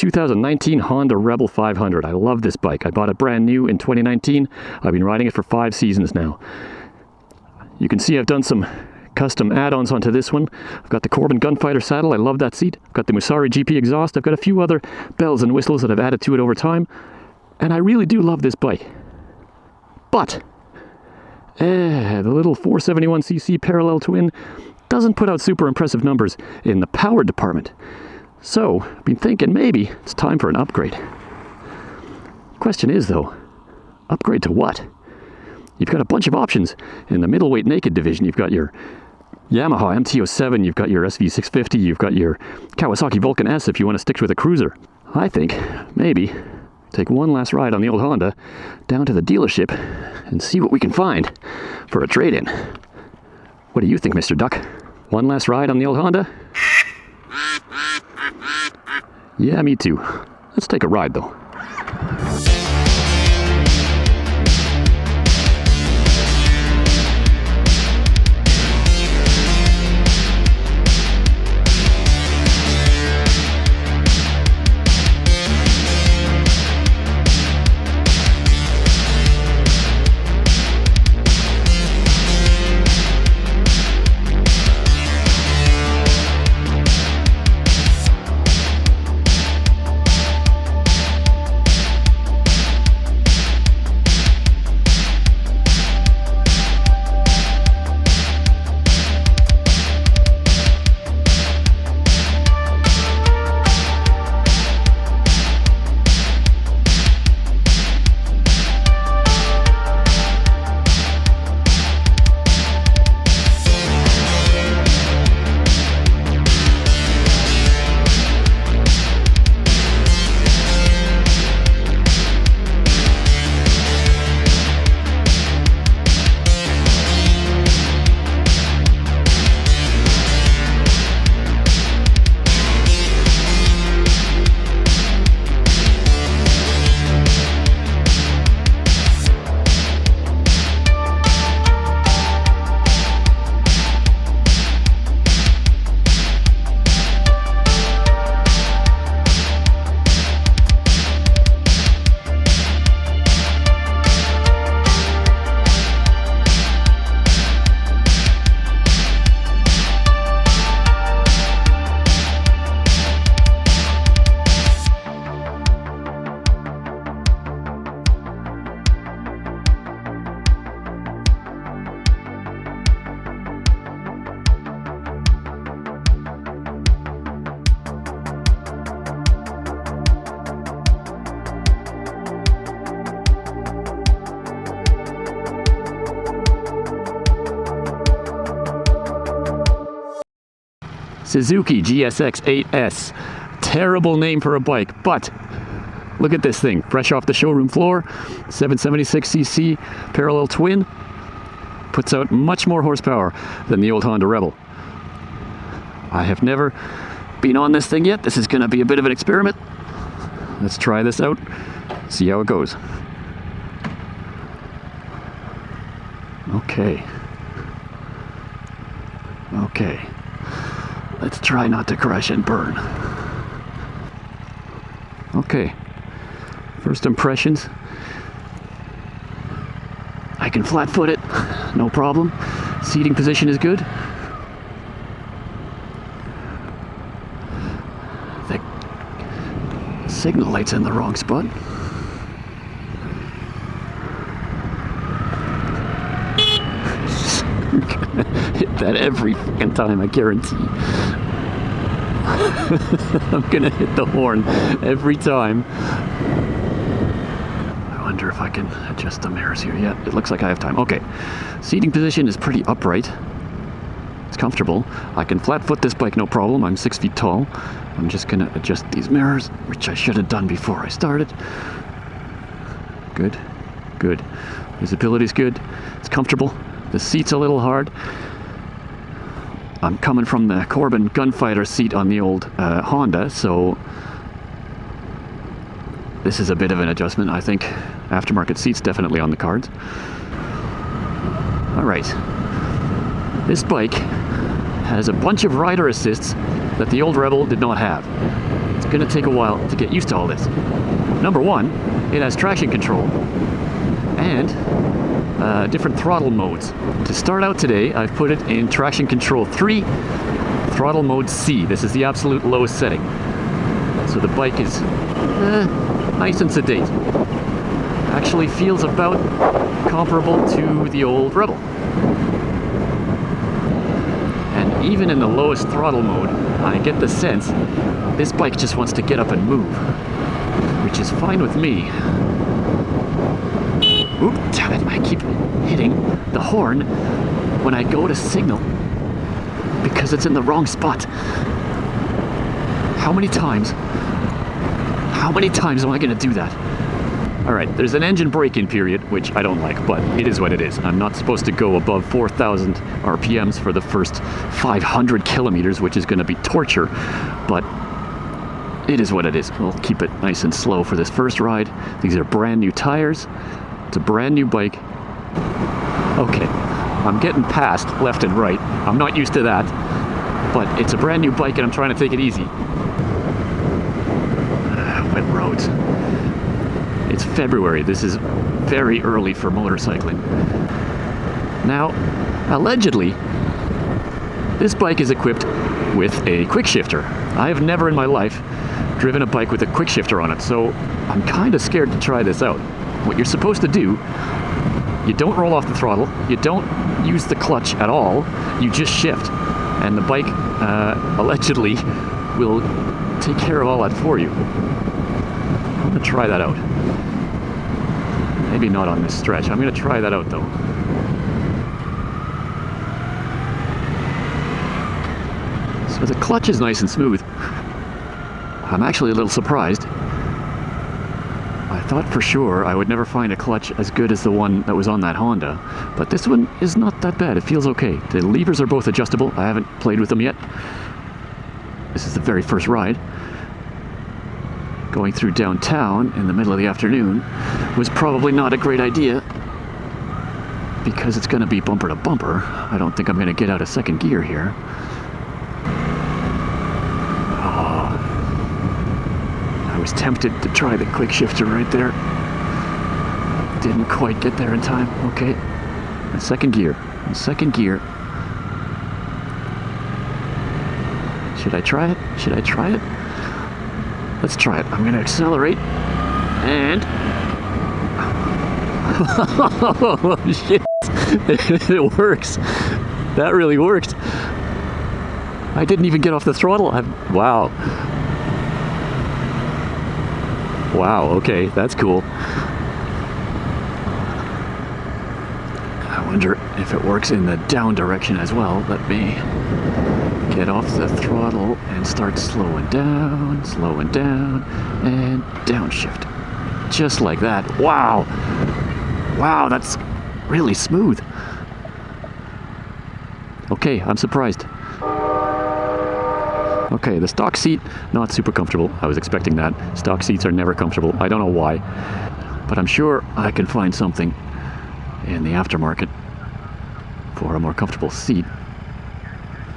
2019 Honda Rebel 500. I love this bike. I bought it brand new in 2019. I've been riding it for 5 seasons now. You can see I've done some custom add-ons onto this one. I've got the Corbin Gunfighter saddle. I love that seat. I've got the Musari GP exhaust. I've got a few other bells and whistles that I've added to it over time. And I really do love this bike. But the little 471cc parallel twin doesn't put out super impressive numbers in the power department. So, I've been thinking maybe it's time for an upgrade. Question is though, upgrade to what? You've got a bunch of options in the middleweight naked division. You've got your Yamaha MT-07, you've got your SV650, you've got your Kawasaki Vulcan S if you want to stick with a cruiser. I think maybe take one last ride on the old Honda down to the dealership and see what we can find for a trade-in. What do you think, Mr. Duck? One last ride on the old Honda? Yeah, me too. Let's take a ride though. Suzuki GSX 8S. Terrible name for a bike, but look at this thing. Fresh off the showroom floor, 776cc parallel twin. Puts out much more horsepower than the old Honda Rebel. I have never been on this thing yet. This is going to be a bit of an experiment. Let's try this out, see how it goes. Okay. Let's try not to crash and burn. Okay. First impressions. I can flat foot it, no problem. Seating position is good. The signal light's in the wrong spot. Hit that every fucking time, I guarantee. I'm gonna hit the horn every time. I wonder if I can adjust the mirrors here. Yeah, it looks like I have time. Okay, seating position is pretty upright. It's comfortable. I can flat foot this bike, no problem. I'm 6 feet tall. I'm just gonna adjust these mirrors, which I should have done before I started. Good. Visibility's good. It's comfortable. The seat's a little hard. I'm coming from the Corbin Gunfighter seat on the old Honda, so this is a bit of an adjustment. I think aftermarket seats definitely on the cards. All right. This bike has a bunch of rider assists that the old Rebel did not have. It's gonna take a while to get used to all this. Number one, it has traction control and different throttle modes. To start out today, I've put it in traction control 3, throttle mode C. This is the absolute lowest setting. So the bike is nice and sedate. Actually feels about comparable to the old Rebel. And even in the lowest throttle mode, I get the sense this bike just wants to get up and move, which is fine with me. Oop, damn it, I keep hitting the horn when I go to signal because it's in the wrong spot. How many times am I gonna do that? All right, there's an engine break-in period, which I don't like, but it is what it is. I'm not supposed to go above 4,000 RPMs for the first 500 kilometers, which is gonna be torture, but it is what it is. We'll keep it nice and slow for this first ride. These are brand new tires. It's a brand new bike. Okay, I'm getting past left and right. I'm not used to that, but it's a brand new bike and I'm trying to take it easy. Wet roads. It's February. This is very early for motorcycling. Now, allegedly, this bike is equipped with a quick shifter. I have never in my life driven a bike with a quick shifter on it, so I'm kind of scared to try this out. What you're supposed to do, you don't roll off the throttle, you don't use the clutch at all, you just shift. And the bike allegedly will take care of all that for you. I'm gonna try that out. Maybe not on this stretch. I'm gonna try that out though. So the clutch is nice and smooth. I'm actually a little surprised. I thought for sure I would never find a clutch as good as the one that was on that Honda, but this one is not that bad. It feels okay. The levers are both adjustable. I haven't played with them yet. This is the very first ride. Going through downtown in the middle of the afternoon was probably not a great idea because it's going to be bumper to bumper. I don't think I'm going to get out of second gear here. Oh, I was tempted to try the quick shifter right there. Didn't quite get there in time. Okay, in second gear. Should I try it? Should I try it? Let's try it. I'm going to accelerate and oh shit, it works. That really worked. I didn't even get off the throttle. Wow. Wow, okay, that's cool. I wonder if it works in the down direction as well. Let me get off the throttle and start slowing down, and downshift. Just like that. Wow. Wow, that's really smooth. Okay, I'm surprised. Okay, the stock seat, not super comfortable. I was expecting that. Stock seats are never comfortable. I don't know why, but I'm sure I can find something in the aftermarket for a more comfortable seat.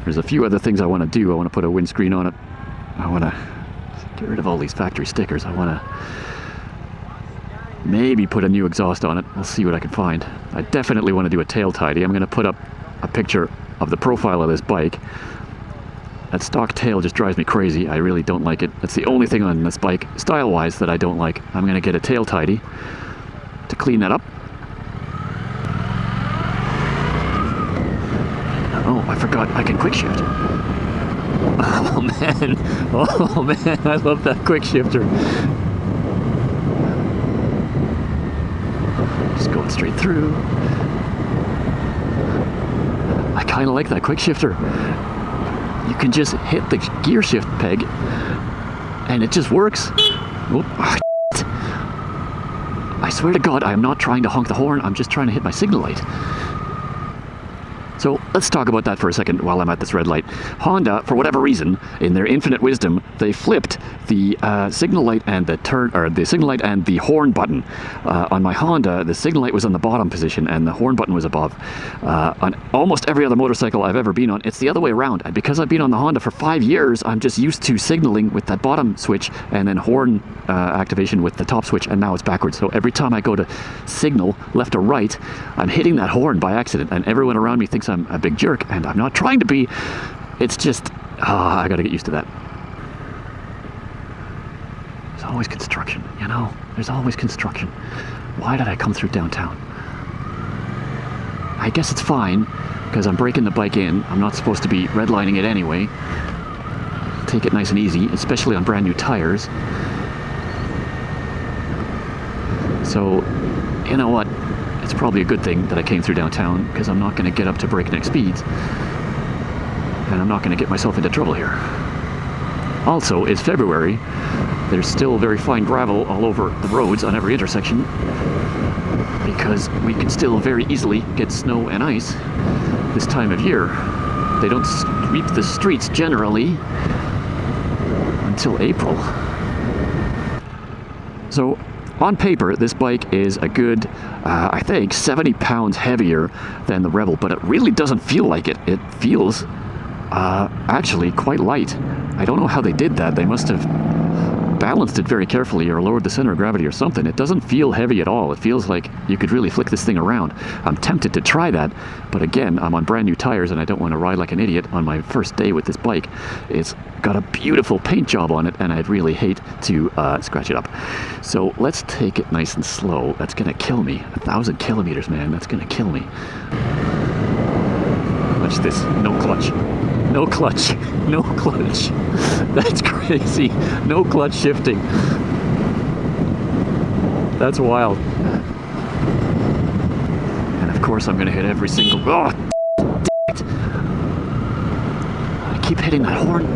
There's a few other things I want to do. I want to put a windscreen on it. I want to get rid of all these factory stickers. I want to maybe put a new exhaust on it. I'll see what I can find. I definitely want to do a tail tidy. I'm going to put up a picture of the profile of this bike. That stock tail just drives me crazy. I really don't like it. That's the only thing on this bike, style-wise, that I don't like. I'm going to get a tail tidy to clean that up. Oh, I forgot I can quick shift. Oh man, I love that quick shifter. Just going straight through. I kind of like that quick shifter. You can just hit the gear shift peg and it just works. Oh, I swear to God, I am not trying to honk the horn. I'm just trying to hit my signal light. So let's talk about that for a second while I'm at this red light. Honda, for whatever reason, in their infinite wisdom, they flipped the signal light and the horn button. On my Honda, the signal light was on the bottom position and the horn button was above. On almost every other motorcycle I've ever been on, it's the other way around. And because I've been on the Honda for 5 years, I'm just used to signaling with that bottom switch and then horn activation with the top switch, and now it's backwards. So every time I go to signal left or right, I'm hitting that horn by accident, and everyone around me thinks I'm a big jerk, and I'm not trying to be. It's just, I gotta get used to that. There's always construction, you know? There's always construction. Why did I come through downtown? I guess it's fine, because I'm breaking the bike in. I'm not supposed to be redlining it anyway. Take it nice and easy, especially on brand new tires. So, you know what? It's probably a good thing that I came through downtown, because I'm not going to get up to breakneck speeds. And I'm not going to get myself into trouble here. Also, it's February. There's still very fine gravel all over the roads on every intersection, because we can still very easily get snow and ice this time of year. They don't sweep the streets generally until April. So on paper, this bike is a good, I think, 70 pounds heavier than the Rebel, but it really doesn't feel like it. It feels actually quite light. I don't know how they did that. They must have balanced it very carefully or lowered the center of gravity or something. It doesn't feel heavy at all. It feels like you could really flick this thing around. I'm tempted to try that, but again, I'm on brand new tires and I don't want to ride like an idiot on my first day with this bike. It's got a beautiful paint job on it and I'd really hate to scratch it up. So let's take it nice and slow. That's gonna kill me. 1,000 kilometers, man. That's gonna kill me. Watch this. No clutch. No clutch. No clutch. That's crazy. No clutch shifting. That's wild. And of course I'm going to hit every single... Oh, damn it. I keep hitting that horn.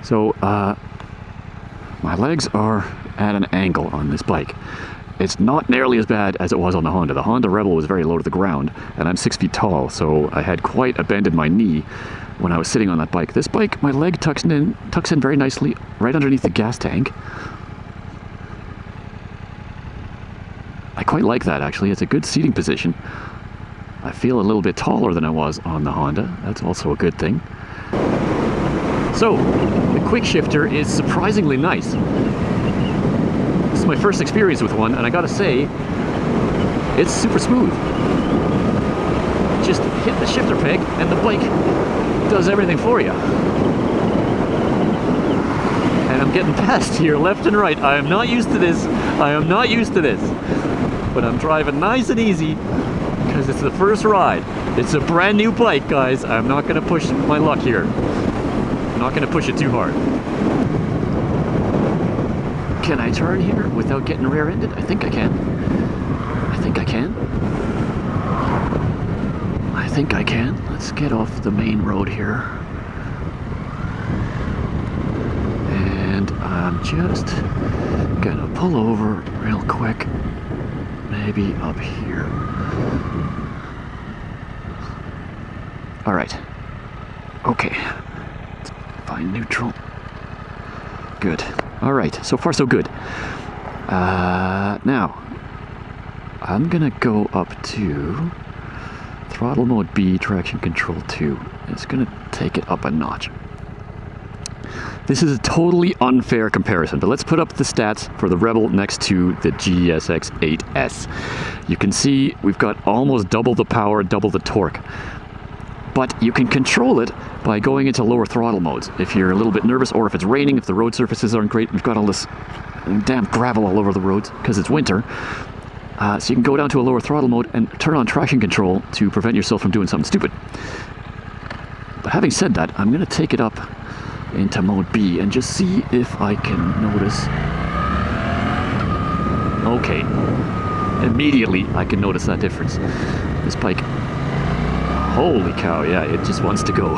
So, my legs are at an angle on this bike. It's not nearly as bad as it was on the Honda. The Honda Rebel was very low to the ground, and I'm 6 feet tall, so I had quite a bend in my knee when I was sitting on that bike. This bike, my leg tucks in very nicely, right underneath the gas tank. I quite like that, actually. It's a good seating position. I feel a little bit taller than I was on the Honda. That's also a good thing. So, the quick shifter is surprisingly nice. This is my first experience with one, and I gotta say, it's super smooth. Just hit the shifter peg, and the bike does everything for you. And I'm getting past here left and right. I am not used to this. I am not used to this. But I'm driving nice and easy, because it's the first ride. It's a brand new bike, guys. I'm not gonna push my luck here. I'm not gonna push it too hard. Can I turn here without getting rear-ended? I think I can. I think I can. I think I can. Let's get off the main road here. And I'm just gonna pull over real quick. Maybe up here. All right. Okay. Let's find neutral. Good. All right, so far so good. Now, I'm gonna go up to throttle mode B, traction control 2. It's gonna take it up a notch. This is a totally unfair comparison, but let's put up the stats for the Rebel next to the GSX 8S. You can see we've got almost double the power, double the torque. But you can control it by going into lower throttle modes. If you're a little bit nervous, or if it's raining, if the road surfaces aren't great, we've got all this damn gravel all over the roads because it's winter. So you can go down to a lower throttle mode and turn on traction control to prevent yourself from doing something stupid. But having said that, I'm going to take it up into mode B and just see if I can notice. Okay. Immediately I can notice that difference. This bike, holy cow, yeah, it just wants to go.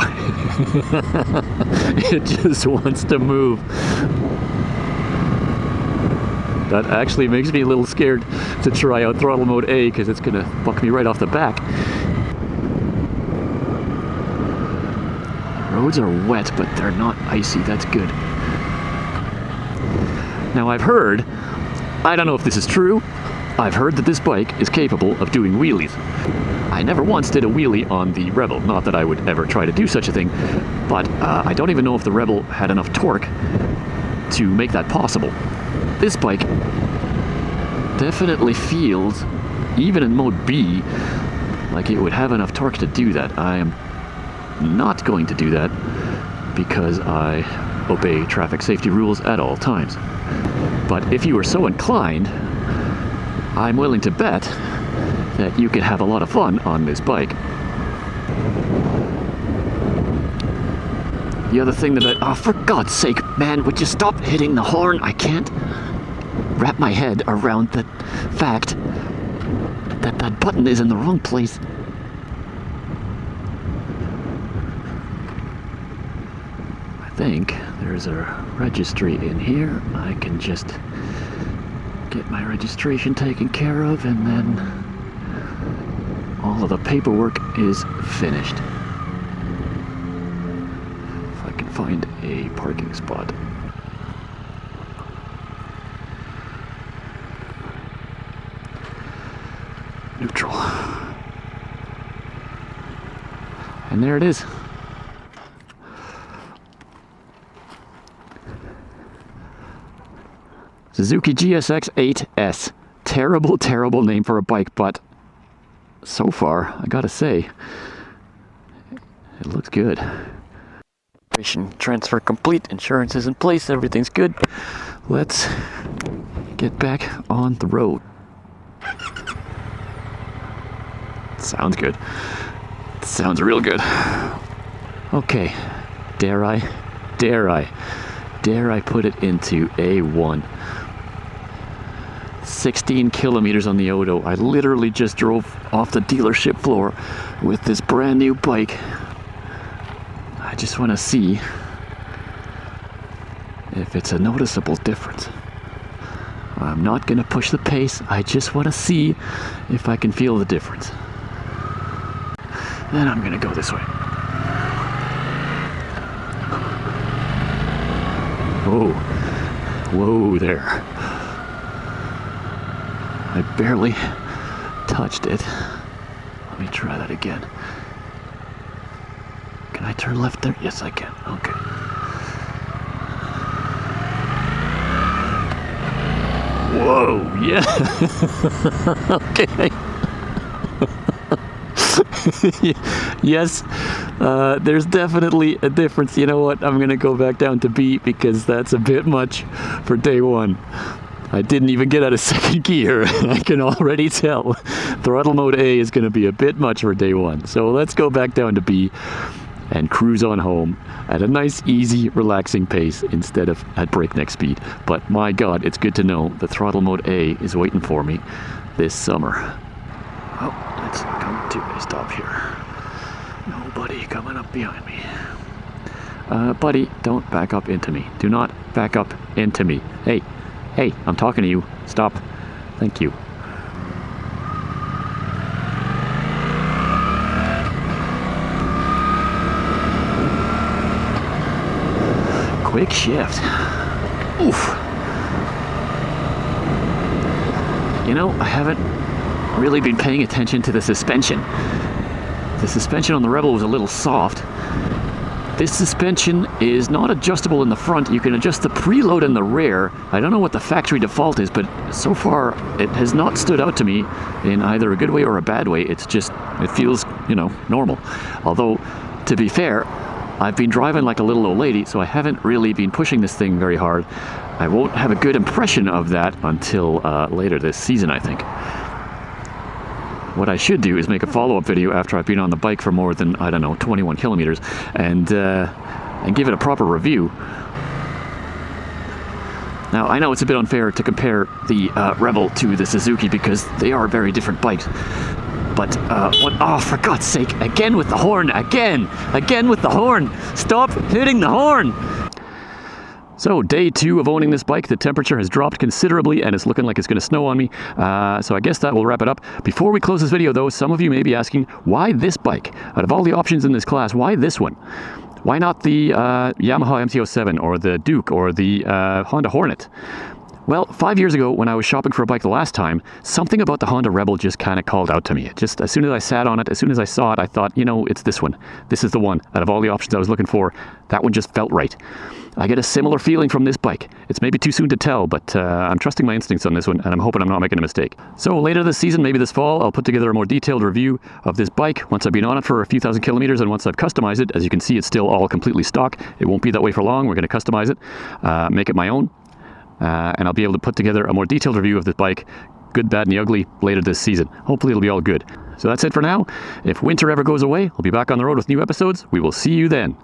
It just wants to move. That actually makes me a little scared to try out throttle mode A because it's gonna fuck me right off the back. The roads are wet, but they're not icy. That's good. Now I've heard, I don't know if this is true, I've heard that this bike is capable of doing wheelies. I never once did a wheelie on the Rebel, not that I would ever try to do such a thing, but I don't even know if the Rebel had enough torque to make that possible. This bike definitely feels, even in mode B, like it would have enough torque to do that. I am not going to do that because I obey traffic safety rules at all times. But if you are so inclined, I'm willing to bet that you could have a lot of fun on this bike. The other thing that oh, for God's sake, man, would you stop hitting the horn? I can't wrap my head around the fact that that button is in the wrong place. I think there's a registry in here. I can just get my registration taken care of, and then all of the paperwork is finished. If I can find a parking spot. Neutral. And there it is. Suzuki GSX 8S. Terrible, terrible name for a bike, but so far, I gotta say, it looks good. Transfer complete, insurance is in place, everything's good. Let's get back on the road. Sounds good. Sounds real good. Okay, dare I put it into A1. 16 kilometers on the Odo. I literally just drove off the dealership floor with this brand new bike. I just want to see if it's a noticeable difference. I'm not going to push the pace. I just want to see if I can feel the difference. Then I'm going to go this way. Whoa. Whoa there. I barely touched it. Let me try that again. Can I turn left there? Yes, I can. Okay. Whoa, yeah. Okay. Yes, there's definitely a difference. You know what? I'm going to go back down to B because that's a bit much for day one. I didn't even get out of second gear. I can already tell throttle mode A is going to be a bit much for day one. So let's go back down to B and cruise on home at a nice, easy, relaxing pace instead of at breakneck speed. But my God, it's good to know the throttle mode A is waiting for me this summer. Oh, let's come to a stop here. Nobody coming up behind me. Buddy, don't back up into me. Do not back up into me. Hey. Hey, I'm talking to you. Stop. Thank you. Quick shift. Oof. You know, I haven't really been paying attention to the suspension. The suspension on the Rebel was a little soft. This suspension is not adjustable in the front. You can adjust the preload in the rear. I don't know what the factory default is, but so far it has not stood out to me in either a good way or a bad way. It's just, it feels, normal. Although, to be fair, I've been driving like a little old lady, so I haven't really been pushing this thing very hard. I won't have a good impression of that until later this season, I think. What I should do is make a follow-up video after I've been on the bike for more than, 21 kilometers and give it a proper review. Now, I know it's a bit unfair to compare the Rebel to the Suzuki because they are very different bikes. But, oh, for God's sake, again with the horn, again with the horn. Stop hitting the horn. So day 2 of owning this bike. The temperature has dropped considerably and it's looking like it's going to snow on me. So I guess that will wrap it up. Before we close this video though, some of you may be asking, why this bike? Out of all the options in this class, why this one? Why not the Yamaha MT-07 or the Duke or the Honda Hornet? Well, 5 years ago when I was shopping for a bike the last time, something about the Honda Rebel just kind of called out to me. Just as soon as I sat on it, as soon as I saw it, I thought, you know, it's this one. This is the one. Out of all the options I was looking for, that one just felt right. I get a similar feeling from this bike. It's maybe too soon to tell, but I'm trusting my instincts on this one, and I'm hoping I'm not making a mistake. So later this season, maybe this fall, I'll put together a more detailed review of this bike once I've been on it for a few thousand kilometers, and once I've customized it. As you can see, it's still all completely stock. It won't be that way for long. We're going to customize it, make it my own. And I'll be able to put together a more detailed review of this bike, good, bad, and the ugly, later this season. Hopefully it'll be all good. So that's it for now. If winter ever goes away, I'll be back on the road with new episodes. We will see you then.